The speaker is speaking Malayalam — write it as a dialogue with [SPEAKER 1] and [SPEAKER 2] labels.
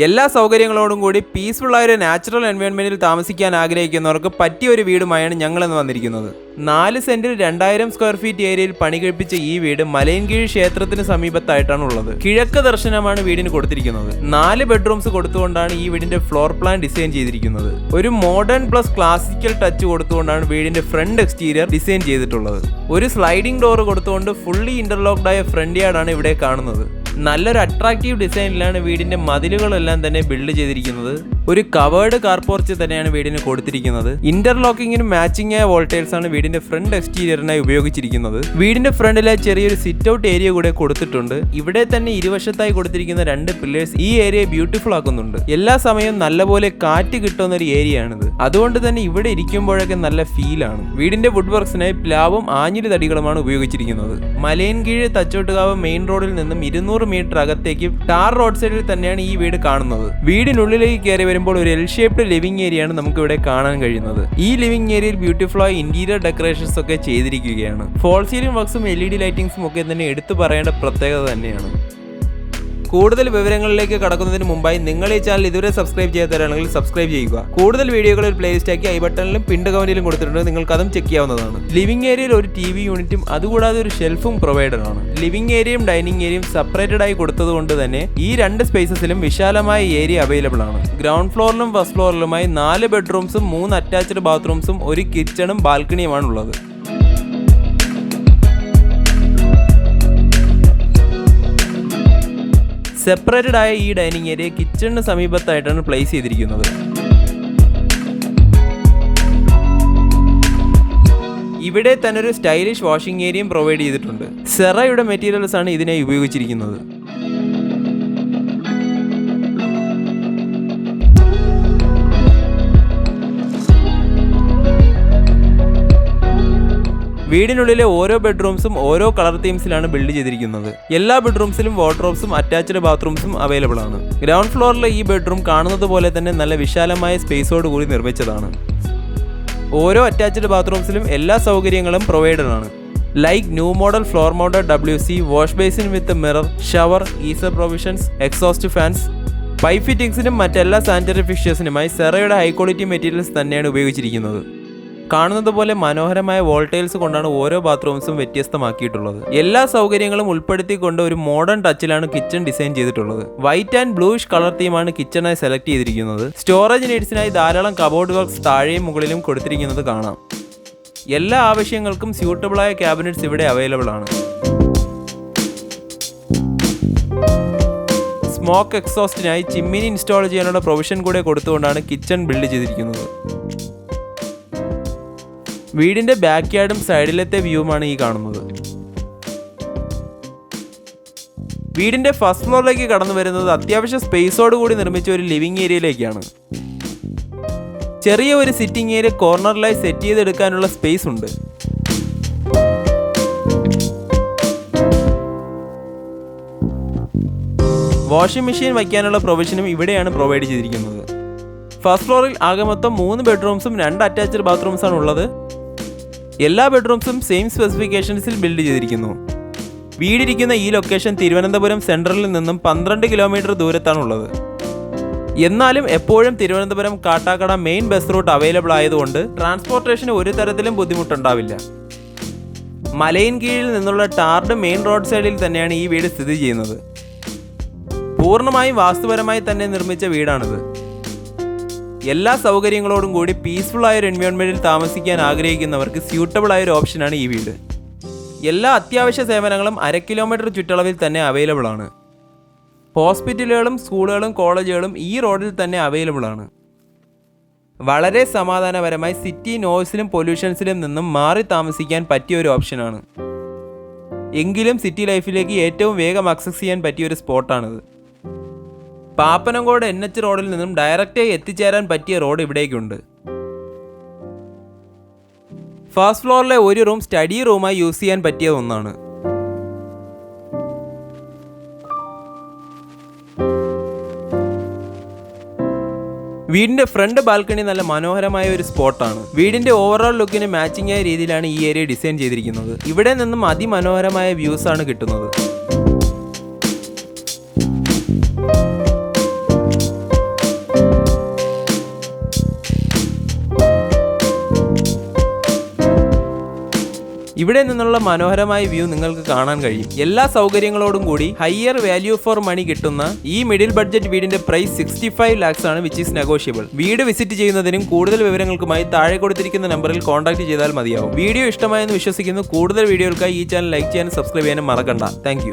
[SPEAKER 1] എല്ലാ സൗകര്യങ്ങളോടും കൂടി പീസ്ഫുൾ ആയ ഒരു നാച്ചുറൽ എൻവയോൺമെന്റിൽ താമസിക്കാൻ ആഗ്രഹിക്കുന്നവർക്ക് പറ്റിയ ഒരു വീടുമായാണ് ഞങ്ങളിന്ന് വന്നിരിക്കുന്നത്. 4 സെന്റിൽ 2000 സ്ക്വയർ ഫീറ്റ് ഏരിയയിൽ പണി കഴിപ്പിച്ച ഈ വീട് മലയൻകീഴ് ക്ഷേത്രത്തിന് സമീപത്തായിട്ടാണ് ഉള്ളത്. കിഴക്ക് ദർശനമാണ് വീടിന് കൊടുത്തിരിക്കുന്നത്. 4 ബെഡ്റൂംസ് കൊടുത്തുകൊണ്ടാണ് ഈ വീടിന്റെ ഫ്ലോർ പ്ലാൻ ഡിസൈൻ ചെയ്തിരിക്കുന്നത്. ഒരു മോഡേൺ പ്ലസ് ക്ലാസിക്കൽ ടച്ച് കൊടുത്തുകൊണ്ടാണ് വീടിന്റെ ഫ്രണ്ട് എക്സ്റ്റീരിയർ ഡിസൈൻ ചെയ്തിട്ടുള്ളത്. ഒരു സ്ലൈഡിംഗ് ഡോർ കൊടുത്തുകൊണ്ട് ഫുള്ളി ഇന്റർലോക്ക്ഡ് ആയ ഫ്രണ്ട് യാർഡാണ് ഇവിടെ കാണുന്നത്. നല്ലൊരു അട്രാക്റ്റീവ് ഡിസൈനിലാണ് വീടിന്റെ മതിലുകളെല്ലാം തന്നെ ബിൽഡ് ചെയ്തിരിക്കുന്നത്. ഒരു കവേർഡ് കാർ പോർച്ച് തന്നെയാണ് വീടിന് കൊടുത്തിരിക്കുന്നത്. ഇന്റർലോക്കിങ്ങിനും മാച്ചിങ് ആയ വോൾട്ടേഴ്സ് ആണ് വീടിന്റെ ഫ്രണ്ട് എക്സ്റ്റീരിയറിനായി ഉപയോഗിച്ചിരിക്കുന്നത്. വീടിന്റെ ഫ്രണ്ടിലെ ചെറിയൊരു സിറ്റ് ഔട്ട് ഏരിയ കൂടെ കൊടുത്തിട്ടുണ്ട്. ഇവിടെ തന്നെ ഇരുവശത്തായി കൊടുത്തിരിക്കുന്ന 2 പില്ലേഴ്സ് ഈ ഏരിയ ബ്യൂട്ടിഫുൾ ആക്കുന്നുണ്ട്. എല്ലാ സമയവും നല്ലപോലെ കാറ്റ് കിട്ടുന്ന ഒരു ഏരിയ ആണിത്. അതുകൊണ്ട് തന്നെ ഇവിടെ ഇരിക്കുമ്പോഴൊക്കെ നല്ല ഫീലാണ്. വീടിന്റെ വുഡ് വർക്സിനായി പ്ലാവും ആഞ്ഞിലി തടികളുമാണ് ഉപയോഗിച്ചിരിക്കുന്നത്. മലയൻകീഴ് തച്ചോട്ടുകാവ് മെയിൻ റോഡിൽ നിന്നും 200 മീറ്റർ അകത്തേക്ക് ടാർ റോഡ് സൈഡിൽ തന്നെയാണ് ഈ വീട് കാണുന്നത്. വീടിനുള്ളിലേക്ക് കയറി വരുമ്പോൾ ഒരു എൽ ഷേപ്ഡ് ലിവിംഗ് ഏരിയയാണ് നമുക്ക് ഇവിടെ കാണാൻ കഴിയുന്നത്. ഈ ലിവിംഗ് ഏരിയയിൽ ബ്യൂട്ടിഫുൾ ആയ ഇന്റീരിയർ ഡെക്കറേഷൻസ് ഒക്കെ ചെയ്തിരിക്കുകയാണ്. ഫോൾ സീലിംഗ് വർക്സും LED ലൈറ്റിംഗ്സും ഒക്കെ തന്നെ എടുത്തു പറയേണ്ട പ്രത്യേകത തന്നെയാണ്. കൂടുതൽ വിവരങ്ങളിലേക്ക് കടക്കുന്നതിന് മുമ്പായി നിങ്ങൾ ഈ ചാനൽ ഇതുവരെ സബ്സ്ക്രൈബ് ചെയ്യാത്തവരാണെങ്കിൽ സബ്സ്ക്രൈബ് ചെയ്യുക. കൂടുതൽ വീഡിയോകൾ ഒരു പ്ലേലിസ്റ്റ് ആക്കി ഐ ബട്ടണിലും പിൻ കമന്റിലും കൊടുത്തിട്ടുണ്ട്. നിങ്ങൾക്ക് അതും ചെക്ക് ചെയ്യാവുന്നതാണ്. ലിവിംഗ് ഏരിയയിൽ ഒരു TV യൂണിറ്റും അതുകൂടാതെ ഒരു ഷെൽഫും പ്രൊവൈഡഡ് ആണ്. ലിവിംഗ് ഏരിയയും ഡൈനിങ് ഏരിയയും സെപ്പറേറ്റഡ് ആയി കൊടുത്തതുകൊണ്ട് തന്നെ ഈ 2 സ്പേസസിലും വിശാലമായ ഏരിയ അവൈലബിൾ ആണ്. ഗ്രൗണ്ട് ഫ്ലോറിലും ഫസ്റ്റ് ഫ്ലോറിലുമായി 4 ബെഡ്റൂംസും 3 അറ്റാച്ച്ഡ് ബാത്റൂംസും ഒരു കിച്ചണും ബാൽക്കണിയുമാണ് ഉള്ളത്. സെപ്പറേറ്റഡ് ആയ ഈ ഡൈനിങ് ഏരിയ കിച്ചണിന് സമീപത്തായിട്ടാണ് പ്ലേസ് ചെയ്തിരിക്കുന്നത്. ഇവിടെ തന്നെ ഒരു സ്റ്റൈലിഷ് വാഷിംഗ് ഏരിയയും പ്രൊവൈഡ് ചെയ്തിട്ടുണ്ട്. സെറയുടെ മെറ്റീരിയൽസ് ആണ് ഇതിനായി ഉപയോഗിച്ചിരിക്കുന്നത്. വീടിനുള്ളിലെ ഓരോ ബെഡ്റൂംസും ഓരോ കളർ തീംസിലാണ് ബിൽഡ് ചെയ്തിരിക്കുന്നത്. എല്ലാ ബെഡ്റൂംസിലും വാർഡ്രോബ്സും അറ്റാച്ച്ഡ് ബാത്റൂംസും അവൈലബിൾ ആണ്. ഗ്രൗണ്ട് ഫ്ലോറിലെ ഈ ബെഡ്റൂം കാണുന്നത് പോലെ തന്നെ നല്ല വിശാലമായ സ്പേസോട് കൂടി നിർമ്മിച്ചതാണ്. ഓരോ അറ്റാച്ച്ഡ് ബാത്റൂംസിലും എല്ലാ സൗകര്യങ്ങളും പ്രൊവൈഡഡ് ആണ്. Like new model floor mounted WC, wash basin with mirror, shower, geyser provisions, exhaust fans. Pipe ഫിറ്റിംഗ്സിനും മറ്റെല്ലാ സാനിറ്ററി ഫിക്ചേഴ്സിനുമായി സെറയുടെ ഹൈ ക്വാളിറ്റി മെറ്റീരിയൽസ് തന്നെയാണ് ഉപയോഗിച്ചിരിക്കുന്നത്. കാണുന്നത് പോലെ മനോഹരമായ വോൾട്ടേൽസ് കൊണ്ടാണ് ഓരോ ബാത്റൂംസും വ്യത്യസ്തമാക്കിയിട്ടുള്ളത്. എല്ലാ സൗകര്യങ്ങളും ഉൾപ്പെടുത്തിക്കൊണ്ട് ഒരു മോഡേൺ ടച്ചിലാണ് കിച്ചൺ ഡിസൈൻ ചെയ്തിട്ടുള്ളത്. വൈറ്റ് ആൻഡ് ബ്ലൂയിഷ് കളർ തീമാണ് കിച്ചണായി സെലക്ട് ചെയ്തിരിക്കുന്നത്. സ്റ്റോറേജ് നീഡ്സിനായി ധാരാളം കബോർഡ് വർക്ക്സ് താഴെയും മുകളിലും കൊടുത്തിരിക്കുന്നത് കാണാം. എല്ലാ ആവശ്യങ്ങൾക്കും സ്യൂട്ടബിളായ ക്യാബിനറ്റ്സ് ഇവിടെ അവൈലബിൾ ആണ്. സ്മോക്ക് എക്സോസ്റ്റിനായി ചിമ്മിനി ഇൻസ്റ്റാൾ ചെയ്യാനുള്ള പ്രൊവിഷൻ കൂടെ കൊടുത്തുകൊണ്ടാണ് കിച്ചൺ ബിൽഡ് ചെയ്തിരിക്കുന്നത്. വീടിന്റെ ബാക്ക് യാർഡും സൈഡിലത്തെ വ്യൂവുമാണ് ഈ കാണുന്നത്. വീടിന്റെ ഫസ്റ്റ് ഫ്ലോറിലേക്ക് കടന്നു വരുന്നത് അത്യാവശ്യ സ്പേസോട് കൂടി നിർമ്മിച്ച ഒരു ലിവിംഗ് ഏരിയയിലേക്കാണ്. ചെറിയ ഒരു സിറ്റിംഗ് ഏരിയ കോർണറിലായി സെറ്റ് ചെയ്തെടുക്കാനുള്ള സ്പേസ് ഉണ്ട്. വാഷിംഗ് മെഷീൻ വയ്ക്കാനുള്ള പ്രൊവിഷനും ഇവിടെയാണ് പ്രൊവൈഡ് ചെയ്തിരിക്കുന്നത്. ഫസ്റ്റ് ഫ്ലോറിൽ ആകെ മൊത്തം 3 ബെഡ്റൂംസും 2 അറ്റാച്ച്ഡ് ബാത്റൂംസാണ് ഉള്ളത്. എല്ലാ ബെഡ്റൂംസും സെയിം സ്പെസിഫിക്കേഷൻസിൽ ബിൽഡ് ചെയ്തിരിക്കുന്നു. വീടിരിക്കുന്ന ഈ ലൊക്കേഷൻ തിരുവനന്തപുരം സെൻട്രലിൽ നിന്നും 12 കിലോമീറ്റർ ദൂരത്താണുള്ളത്. എന്നാലും എപ്പോഴും Thiruvananthapuram Kattakada main bus route available ആയതുകൊണ്ട് ട്രാൻസ്പോർട്ടേഷന് ഒരു തരത്തിലും ബുദ്ധിമുട്ടുണ്ടാവില്ല. മലയിൻകീഴിൽ നിന്നുള്ള ടാർഡ് മെയിൻ റോഡ് സൈഡിൽ തന്നെയാണ് ഈ വീട് സ്ഥിതി ചെയ്യുന്നത്. പൂർണ്ണമായും വാസ്തുപരമായി തന്നെ നിർമ്മിച്ച വീടാണിത്. എല്ലാ സൗകര്യങ്ങളോടും കൂടി പീസ്ഫുൾ ആയ ഒരു എൻവയോൺമെന്റിൽ താമസിക്കാൻ ആഗ്രഹിക്കുന്നവർക്ക് സ്യൂട്ടബിൾ ആയ ഒരു ഓപ്ഷനാണ് ഈ വീട്. എല്ലാ അത്യാവശ്യ സേവനങ്ങളും 1/2 കിലോമീറ്റർ ചുറ്റളവിൽ തന്നെ അവൈലബിൾ ആണ്. ഹോസ്പിറ്റലുകളും സ്കൂളുകളും കോളേജുകളും ഈ റോഡിൽ തന്നെ അവൈലബിൾ ആണ്. വളരെ സമാധാനപരമായി സിറ്റി നോയ്സിലും പൊല്യൂഷൻസിലും നിന്നും മാറി താമസിക്കാൻ പറ്റിയ ഒരു ഓപ്ഷനാണ്. എങ്കിലും സിറ്റി ലൈഫിലേക്ക് ഏറ്റവും വേഗം ആക്സസ് ചെയ്യാൻ പറ്റിയ ഒരു സ്പോട്ടാണിത്. പാപ്പനംകോട് NH റോഡിൽ നിന്നും ഡയറക്റ്റായി എത്തിച്ചേരാൻ പറ്റിയ റോഡ് ഇവിടേക്കുണ്ട്. ഫസ്റ്റ് ഫ്ലോറിലെ ഒരു റൂം സ്റ്റഡി റൂമായി യൂസ് ചെയ്യാൻ പറ്റിയ ഒന്നാണ്. വീടിന്റെ ഫ്രണ്ട് ബാൽക്കണി നല്ല മനോഹരമായ ഒരു സ്പോട്ടാണ്. വീടിന്റെ ഓവറോൾ ലുക്കിന് മാച്ചിങ് ആയ രീതിയിലാണ് ഈ ഏരിയ ഡിസൈൻ ചെയ്തിരിക്കുന്നത്. ഇവിടെ നിന്നും അതിമനോഹരമായ വ്യൂസ് ആണ് കിട്ടുന്നത്. ഇവിടെ നിന്നുള്ള മനോഹരമായ വ്യൂ നിങ്ങൾക്ക് കാണാൻ കഴിയും. എല്ലാ സൗകര്യങ്ങളോടും കൂടി ഹയർ വാല്യൂ ഫോർ മണി കിട്ടുന്ന ഈ മിഡിൽ ബഡ്ജറ്റ് വീടിന്റെ പ്രൈസ് 65 lakhs ആണ്, വിച്ച് ഈസ് നെഗോഷ്യബിൾ. വീട് വിസിറ്റ് ചെയ്യുന്നതിനും കൂടുതൽ വിവരങ്ങൾക്കുമായി താഴെ കൊടുത്തിരിക്കുന്ന നമ്പറിൽ കോൺടാക്ട് ചെയ്താൽ മതിയാവും. വീഡിയോ ഇഷ്ടമായെന്ന് വിശ്വസിക്കുന്നു. കൂടുതൽ വീഡിയോകൾക്കായി ഈ ചാനൽ ലൈക്ക് ചെയ്യാനും സബ്സ്ക്രൈബ് ചെയ്യാനും മറക്കണ്ട. Thank you.